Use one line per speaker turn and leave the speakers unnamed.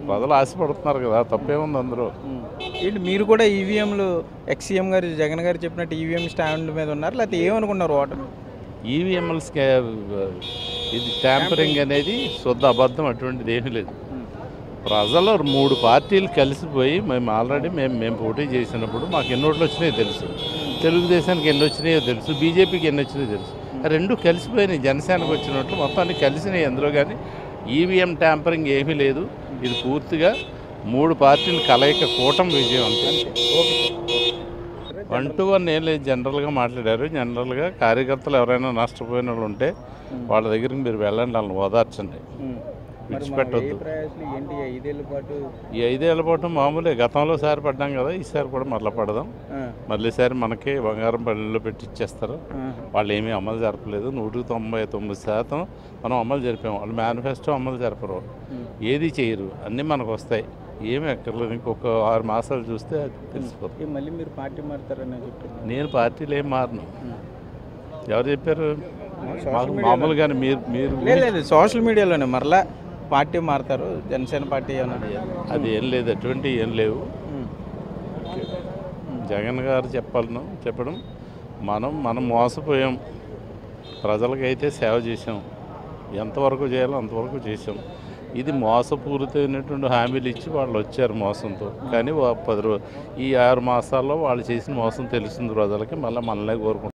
ప్రజలు ఆశపడుతున్నారు కదా, తప్పేముంది అందులో.
ఏంటి మీరు కూడా ఈవీఎంలు ఎక్స్సీఎం గారు జగన్ గారు చెప్పినట్టు ఈవీఎం స్టాండ్ మీద ఉన్నారు, లేకపోతే ఏమనుకున్నారు ఓటర్?
ఈవీఎంఎల్స్ ఇది ట్యాంపరింగ్ అనేది శుద్ధ అబద్ధం, అటువంటిది ఏమీ లేదు. ప్రజలు 3 పార్టీలు కలిసిపోయి మేము ఆల్రెడీ మేము పోటీ చేసినప్పుడు మాకు ఎన్ని ఓట్లు వచ్చినాయో తెలుసు, తెలుగుదేశానికి ఎన్ని వచ్చినాయో తెలుసు, బీజేపీకి ఎన్ని వచ్చినాయో తెలుసు. రెండు కలిసిపోయినాయి, జనసేనకు వచ్చినట్లు మొత్తాన్ని కలిసినాయి అందులో. కానీ ఈవీఎం ట్యాంపరింగ్ ఏమీ లేదు. ఇది పూర్తిగా 3 పార్టీలు కలయిక కూటమి విజయం అంతే. 1 to 1 ఏం లేదు, జనరల్గా మాట్లాడారు. జనరల్గా కార్యకర్తలు ఎవరైనా నష్టపోయిన వాళ్ళు ఉంటే వాళ్ళ దగ్గరికి మీరు వెళ్ళండి, వాళ్ళని ఓదార్చండి, విడిచిపెట్టొద్దు. ఈ 5 ఏళ్ల పాటు మామూలే, గతంలో సారి పడ్డాం కదా, ఈసారి కూడా మరలా పడదాం. మళ్ళీసారి మనకి బంగారం పల్లెల్లో పెట్టి ఇచ్చేస్తారు. వాళ్ళు ఏమీ అమలు జరపలేదు. 199% మనం అమలు జరిపాం. వాళ్ళు మేనిఫెస్టో అమలు జరపరు, ఏది చేయరు, అన్నీ మనకు వస్తాయి. ఏమీ అక్కర్లేదు. ఇంకొక 6 మాసాలు చూస్తే అది తెలిసిపోతుంది.
మళ్ళీ మీరు పార్టీ మారుతారని చెప్పారు.
నేను పార్టీలు ఏం మారను. ఎవరు చెప్పారు? మామూలుగానే మీరు
లేదు, సోషల్ మీడియాలోనే మరలా పార్టీ మారుతారు, జనసేన పార్టీ ఏమన్నా?
అది ఏం లేదు, అటువంటి ఏం లేవు. జగన్ గారు చెప్పడం మనం మోసపోయాం. ప్రజలకైతే సేవ చేసాం, ఎంతవరకు చేయాలో అంతవరకు చేసాం. ఇది మోసపూరితమైనటువంటి హామీలు ఇచ్చి వాళ్ళు వచ్చారు మోసంతో. కానీ ఈ 6 మాసాల్లో వాళ్ళు చేసిన మోసం తెలుస్తుంది ప్రజలకి. మళ్ళీ మనలే కోరుకుంటాం.